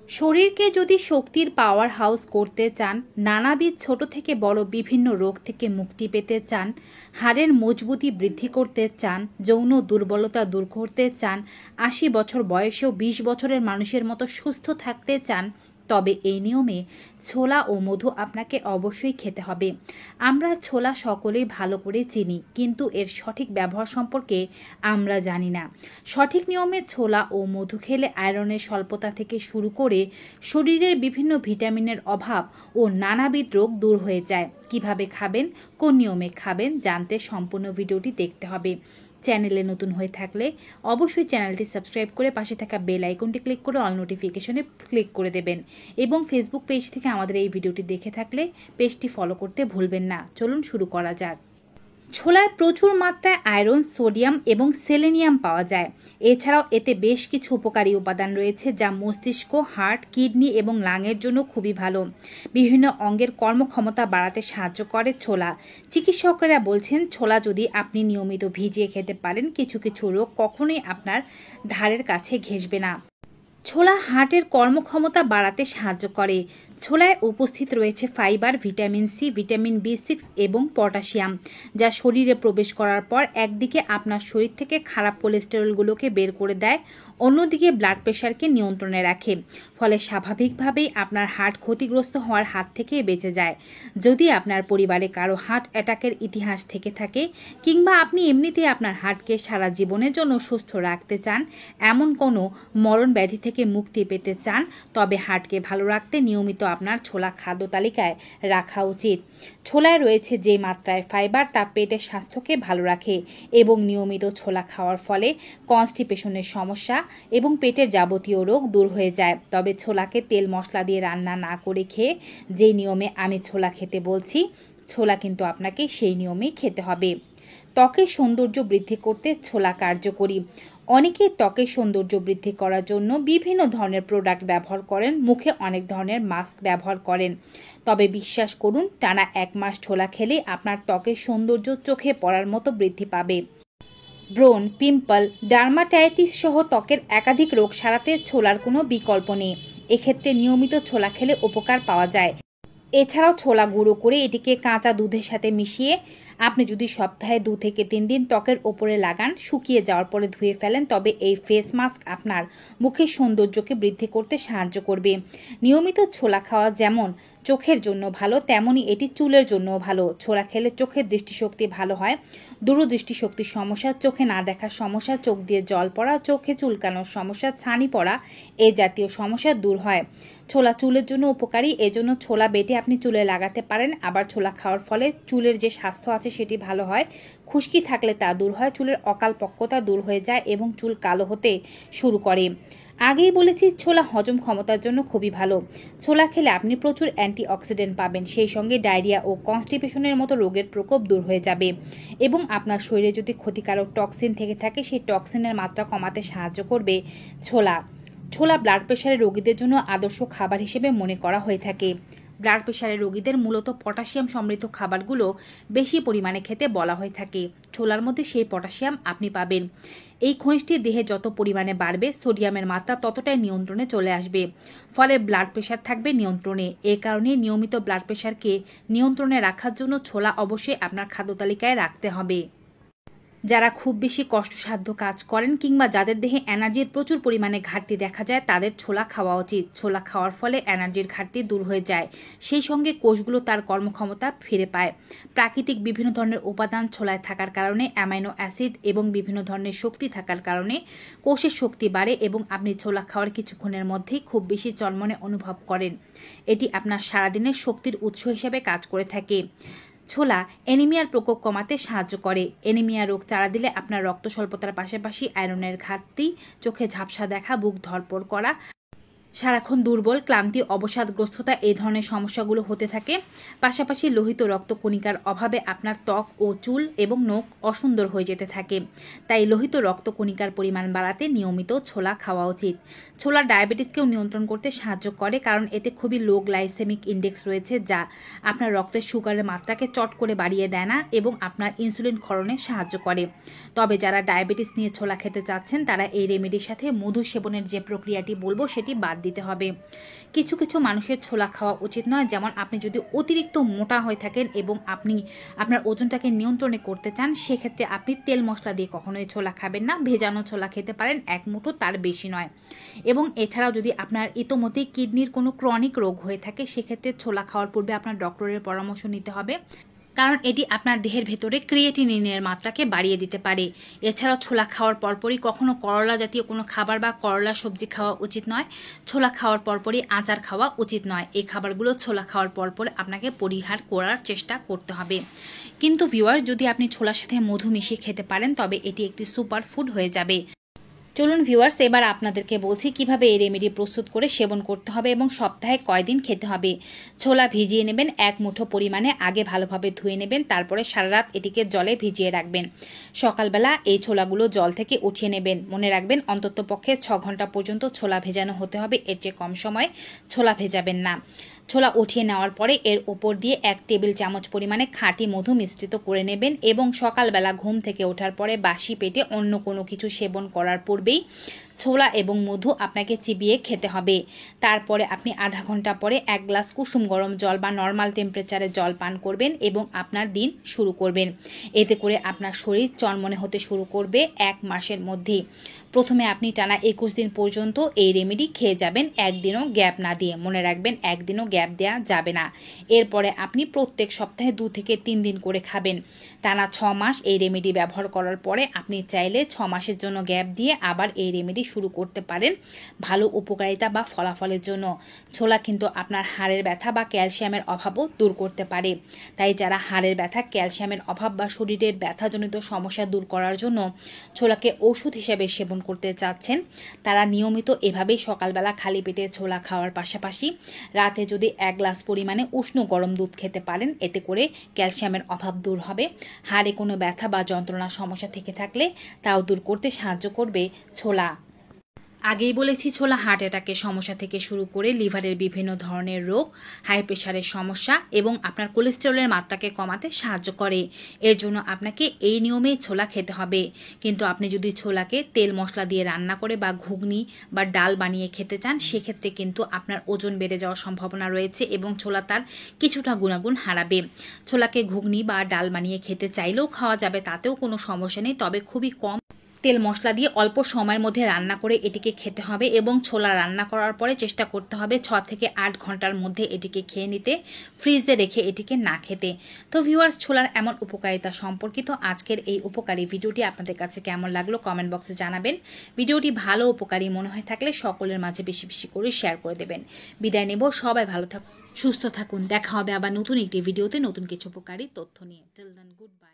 শরীরকে যদি শক্তির পাওয়ার হাউস করতে চান, নানাবিধ ছোট থেকে বড় বিভিন্ন রোগ থেকে মুক্তি পেতে চান, হাড়ের মজবুতি বৃদ্ধি করতে চান, যৌন দুর্বলতা দূর করতে চান, ৮০ বছর বয়সেও ২০ বছরের মানুষের মতো সুস্থ থাকতে চান, তবে এই নিয়মে ছোলা ও মধু আপনাকে অবশ্যই খেতে হবে। আমরা ছোলা সকলেই ভালো করে চিনি, কিন্তু এর সঠিক ব্যবহার সম্পর্কে আমরা জানি না। সঠিক নিয়মে ছোলা ও মধু খেলে আয়রনের স্বল্পতা থেকে শুরু করে শরীরের বিভিন্ন ভিটামিনের অভাব ও নানাবিধ রোগ দূর হয়ে যায়। কিভাবে খাবেন, কোন নিয়মে খাবেন জানতে সম্পূর্ণ ভিডিওটি দেখতে হবে। চ্যানেলে নতুন হয়ে থাকলে অবশ্যই চ্যানেলটি সাবস্ক্রাইব করে পাশে থাকা বেল আইকনটি ক্লিক করে অল নোটিফিকেশনে ক্লিক করে দেবেন এবং ফেসবুক পেজ থেকে আমাদের এই ভিডিওটি দেখে থাকলে পেজটি ফলো করতে ভুলবেন না। চলুন শুরু করা যাক। ছোলায় প্রচুর মাত্রায় আয়রন, সোডিয়াম এবং সেলেনিয়াম পাওয়া যায়। এছাড়াও এতে বেশ কিছু উপকারী উপাদান রয়েছে যা মস্তিষ্ক, হার্ট, কিডনি এবং লাংয়ের জন্য খুবই ভালো। বিভিন্ন অঙ্গের কর্মক্ষমতা বাড়াতে সাহায্য করে ছোলা। চিকিৎসকেরা বলছেন ছোলা যদি আপনি নিয়মিত ভিজিয়ে খেতে পারেন, কিছু কিছু রোগ কখনোই আপনার ধারের কাছে ঘেঁষবে না। ছোলা হার্টের কর্মক্ষমতা বাড়াতে সাহায্য করে। ছোলায় উপস্থিত রয়েছে ফাইবার, ভিটামিন সি, ভিটামিন বি6 এবং পটাশিয়াম, যা শরীরে প্রবেশ করার পর একদিকে আপনার শরীর থেকে খারাপ কোলেস্টেরলগুলোকে বের করে দেয়, অন্যদিকে ব্লাড প্রেশারকে নিয়ন্ত্রণে রাখে। ফলে স্বাভাবিকভাবেই আপনার হার্ট ক্ষতিগ্রস্ত হওয়ার হাত থেকে বেঁচে যায়। যদি আপনার পরিবারে কারো হার্ট অ্যাটাকের ইতিহাস থেকে থাকে কিংবা আপনি এমনিতেই আপনার হার্টকে সারা জীবনের জন্য সুস্থ রাখতে চান, এমন কোনো মরণ ব্যাধি থেকে মুক্তি পেতে চান, তবে হার্টকে ভালো রাখতে নিয়মিত আপনার ছোলা খাদ্য তালিকায় রাখা উচিত। ছোলায় রয়েছে যে মাত্রায় ফাইবার তা পেটের স্বাস্থ্যকে ভালো রাখে এবং নিয়মিত ছোলা খাওয়ার ফলে কনস্টিপেশনের সমস্যা এবং পেটের যাবতীয় রোগ দূর হয়ে যায়। তবে ছোলাকে তেল মশলা দিয়ে রান্না না করে খেয়ে যে নিয়মে আমি ছোলা খেতে বলছি, ছোলা কিন্তু আপনাকে সেই নিয়মেই খেতে হবে। ত্বকের সৌন্দর্য বৃদ্ধি করতে ছোলা কার্যকরী। অনেকে ত্বকের সৌন্দর্য বৃদ্ধি করার জন্য বিভিন্ন ধরনের প্রোডাক্ট ব্যবহার করেন, মুখে অনেক ধরনের মাস্ক ব্যবহার করেন। তবে বিশ্বাস করুন, টানা ১ মাস ছোলা খেলে আপনার ত্বকের সৌন্দর্য চোখে পড়ার মতো বৃদ্ধি পাবে। ব্রণ, পিম্পল, ডার্মাটাইটিস সহ ত্বকের একাধিক রোগ সারাতে ছোলার কোনো বিকল্প নেই। এক্ষেত্রে নিয়মিত ছোলা খেলে উপকার পাওয়া যায়। এছাড়াও ছোলা গুঁড়ো করে এটিকে কাঁচা দুধের সাথে মিশিয়ে আপনি যদি সপ্তাহে ২ থেকে ৩ দিন ত্বকের ওপরে লাগান, শুকিয়ে যাওয়ার পরে ধুয়ে ফেলেন, তবে এই ফেস মাস্ক আপনার মুখের সৌন্দর্যকে বৃদ্ধি করতে সাহায্য করবে। নিয়মিত ছোলা খাওয়া যেমন চোখের জন্য ভালো, তেমনই এটি চুলের জন্যও ভালো। ছোলা খেলে চোখের দৃষ্টিশক্তি ভালো হয়। দূরদৃষ্টিশক্তির সমস্যা, চোখে না দেখার সমস্যা, চোখ দিয়ে জল পড়া, চোখে চুলকানোর সমস্যা, ছানি পড়া এই জাতীয় সমস্যা দূর হয়। ছোলা চুলের জন্য উপকারী, এজন্য ছোলা বেটে আপনি চুলে লাগাতে পারেন। আবার ছোলা খাওয়ার ফলে চুলের যে স্বাস্থ্য আছে সেটি ভালো হয়। খুশকি থাকলে তা দূর হয়, চুলের অকালপক্কতা দূর হয়ে যায় এবং চুল কালো হতে শুরু করে। আগেই বলেছি ছোলা হজম ক্ষমতার জন্য খুবই ভালো। ছোলা খেলে আপনি প্রচুর অ্যান্টিঅক্সিডেন্ট পাবেন, সেই সঙ্গে ডায়রিয়া ও কনস্টিপেশনের মতো রোগের প্রকোপ দূর হয়ে যাবে এবং আপনার শরীরে যদি ক্ষতিকারক টক্সিন থেকে থাকে সেই টক্সিনের মাত্রা কমাতে সাহায্য করবে ছোলা। ছোলা ব্লাড প্রেশারের রোগীদের জন্য আদর্শ খাবার হিসেবে মনে করা হয়ে থাকে। ব্লাড প্রেশারের রোগীদের মূলত পটাশিয়াম সমৃদ্ধ খাবারগুলো বেশি পরিমাণে খেতে বলা হয়ে থাকে। ছোলার মধ্যে সেই পটাশিয়াম আপনি পাবেন। এই খনিজটি দেহে যত পরিমাণে বাড়বে, সোডিয়ামের মাত্রা ততটাই নিয়ন্ত্রণে চলে আসবে। ফলে ব্লাড প্রেশার থাকবে নিয়ন্ত্রণে। এ কারণে নিয়মিত ব্লাড প্রেশারকে নিয়ন্ত্রণে রাখার জন্য ছোলা অবশ্যই আপনার খাদ্য তালিকায় রাখতে হবে। যারা খুব বেশি কষ্টসাধ্য কাজ করেন কিংবা যাদের দেহে এনার্জির প্রচুর পরিমাণে ঘাটতি দেখা যায়, তাদের ছোলা খাওয়া উচিত। ছোলা খাওয়ার ফলে এনার্জির ঘাটতি দূর হয়ে যায়, সেই সঙ্গে কোষগুলো তার কর্মক্ষমতা ফিরে পায়। প্রাকৃতিক বিভিন্ন ধরনের উপাদান ছোলায় থাকার কারণে, অ্যামাইনো অ্যাসিড এবং বিভিন্ন ধরনের শক্তি থাকার কারণে কোষের শক্তি বাড়ে এবং আপনি ছোলা খাওয়ার কিছুক্ষণের মধ্যেই খুব বেশি চনমনে অনুভব করেন। এটি আপনার সারাদিনের শক্তির উৎস হিসেবে কাজ করে থাকে। ছোলা অ্যানিমিয়ার প্রকোপ কমাতে সাহায্য করে। অ্যানিমিয়া রোগ চাড়া দিলে আপনার রক্ত স্বল্পতার পাশাপাশি আয়রনের ঘাটতি, চোখে ঝাপসা দেখা, বুক ধড়ফড় করা, সারাক্ষণ দুর্বল, ক্লান্তি, অবসাদগ্রস্ততা এই ধরনের সমস্যাগুলো হতে থাকে। পাশাপাশি লোহিত রক্তকণিকার অভাবে আপনার ত্বক ও চুল এবং নখ অসুন্দর হয়ে যেতে থাকে। তাই লোহিত রক্তকণিকার পরিমাণ বাড়াতে নিয়মিত ছোলা খাওয়া উচিত। ছোলা ডায়াবেটিসকেও নিয়ন্ত্রণ করতে সাহায্য করে, কারণ এতে খুবই লো গ্লাইসেমিক ইন্ডেক্স রয়েছে, যা আপনার রক্তের সুগারের মাত্রাকে চট করে বাড়িয়ে দেয় না এবং আপনার ইনসুলিন ক্ষরণে সাহায্য করে। তবে যারা ডায়াবেটিস নিয়ে ছোলা খেতে চাচ্ছেন, তারা এই রেমেডির সাথে মধু সেবনের যে প্রক্রিয়াটি বলবো সেটি বাদ দিতে দিতে হবে। কিছু কিছু মানুষের ছোলা খাওয়া উচিত নয়, যেমন আপনি যদি অতিরিক্ত মোটা হয়ে থাকেন এবং আপনি আপনার ওজনটাকে নিয়ন্ত্রণে করতে চান, সেক্ষেত্রে আপনি তেল মশলা দিয়ে কখনোই ছোলা খাবেন না। ভেজানো ছোলা খেতে পারেন, এক মুঠো তার বেশি নয়। এবং এছাড়াও যদি আপনার ইতোমধ্যেই কিডনির কোনো ক্রনিক রোগ হয়ে থাকে, সেক্ষেত্রে ছোলা খাওয়ার পূর্বে আপনার ডক্টরের পরামর্শ নিতে হবে, কারণ এটি আপনার দেহের ভেতরে ক্রিয়েটিনিনের মাত্রাকে বাড়িয়ে দিতে পারে। এছাড়াও ছোলা খাওয়ার পরপরই কখনো করলা জাতীয় কোনো খাবার বা করলা সবজি খাওয়া উচিত নয়। ছোলা খাওয়ার পরপরই আচার খাওয়া উচিত নয়। এই খাবারগুলো ছোলা খাওয়ার পরপর আপনাকে পরিহার করার চেষ্টা করতে হবে। কিন্তু ভিউয়ার, যদি আপনি ছোলার সাথে মধু মিশিয়ে খেতে পারেন তবে এটি একটি সুপার ফুড হয়ে যাবে। চলুন ভিউয়ার্স, এবার আপনাদেরকে বলছি কিভাবে এই রেমেডি প্রস্তুত করে সেবন করতে হবে এবং সপ্তাহে কয়দিন খেতে হবে। ছোলা ভিজিয়ে নেবেন 1 মুঠো পরিমাণে, আগে ভালোভাবে ধুয়ে নেবেন, তারপরে সারা রাত এটিকে জলে ভিজিয়ে রাখবেন। সকালবেলা এই ছোলাগুলো জল থেকে উঠিয়ে নেবেন। মনে রাখবেন অন্তত পক্ষে 6 ঘন্টা পর্যন্ত ছোলা ভেজানো হতে হবে, এর চেয়ে কম সময় ছোলা ভেজাবেন না। ছোলা উঠিয়ে নেওয়ার পরে এর উপর দিয়ে 1 টেবিল চামচ পরিমাণে খাঁটি মধু মিশ্রিত করে নেবেন এবং সকালবেলা ঘুম থেকে ওঠার পরে বাসি পেটে অন্য কোনো কিছু সেবন করার পূর্বেই ছোলা এবং মধু আপনাকে চিবিয়ে খেতে হবে। তারপরে আপনি আধা ঘন্টা পরে 1 গ্লাস কুসুম গরম জল বা নর্মাল টেম্পারেচারে জল পান করবেন এবং আপনার দিন শুরু করবেন। এতে করে আপনার শরীর চনমনে হতে শুরু করবে 1 মাসের মধ্যেই। প্রথমে আপনি টানা 21 দিন পর্যন্ত এই রেমেডি খেয়ে যাবেন, একদিনও গ্যাপ না দিয়ে। মনে রাখবেন একদিনও গ্যাপ দেওয়া যাবে না। এরপরে আপনি প্রত্যেক সপ্তাহে 2 থেকে 3 দিন করে খাবেন। টানা 6 মাস এই রেমেডি ব্যবহার করার পরে আপনি চাইলে 6 মাসের জন্য গ্যাপ দিয়ে আবার এই রেমেডি শুরু করতে পারেন ভালো উপকারিতা বা ফলাফলের জন্য। ছোলা কিন্তু আপনার হাড়ের ব্যথা বা ক্যালসিয়ামের অভাবও দূর করতে পারে। তাই যারা হাড়ের ব্যথা, ক্যালসিয়ামের অভাব বা শরীরের ব্যথাজনিত সমস্যা দূর করার জন্য ছোলাকে ঔষধ হিসেবে সেবন করতে চাচ্ছেন, তারা নিয়মিত এভাবেই সকালবেলা খালি পেটে ছোলা খাওয়ার পাশাপাশি রাতে যদি 1 গ্লাস পরিমাণে উষ্ণ গরম দুধ খেতে পারেন, এতে করে ক্যালসিয়ামের অভাব দূর হবে। হাড়ে কোনো ব্যথা বা যন্ত্রণার সমস্যা থেকে থাকলে তাও দূর করতে সাহায্য করবে ছোলা। আগেই বলেছি ছোলা হার্ট অ্যাটাকের সমস্যা থেকে শুরু করে লিভারের বিভিন্ন ধরনের রোগ, হাই প্রেশারের সমস্যা এবং আপনার কোলেস্টেরলের মাত্রাকে কমাতে সাহায্য করে। এর জন্য আপনাকে এই নিয়মেই ছোলা খেতে হবে। কিন্তু আপনি যদি ছোলাকে তেল মশলা দিয়ে রান্না করে বা ঘুগনি বা ডাল বানিয়ে খেতে চান, সেক্ষেত্রে কিন্তু আপনার ওজন বেড়ে যাওয়ার সম্ভাবনা রয়েছে এবং ছোলা তার কিছুটা গুণাগুণ হারাবে। ছোলাকে ঘুগনি বা ডাল বানিয়ে খেতে চাইলেও খাওয়া যাবে, তাতেও কোনো সমস্যা নেই, তবে খুবই কম তেল মশলা দিয়ে অল্প সময়ের মধ্যে রান্না করে এটিকে খেতে হবে এবং ছোলা রান্না করার পরে চেষ্টা করতে হবে 6 থেকে 8 ঘন্টার মধ্যে এটিকে খেয়ে নিতে, ফ্রিজে রেখে এটিকে না খেতে। তো ভিউয়ার্স, ছোলার এমন উপকারিতা সম্পর্কিত আজকের এই উপকারী ভিডিওটি আপনাদের কাছে কেমন লাগলো কমেন্ট বক্সে জানাবেন। ভিডিওটি ভালো উপকারী মনে হয়ে থাকলে সকলের মাঝে বেশি বেশি করে শেয়ার করে দেবেন। বিদায় নেব, সবাই ভালো থাকুন, সুস্থ থাকুন। দেখা হবে আবার নতুন একটি ভিডিওতে নতুন কিছু উপকারী তথ্য নিয়ে। Till then, good by.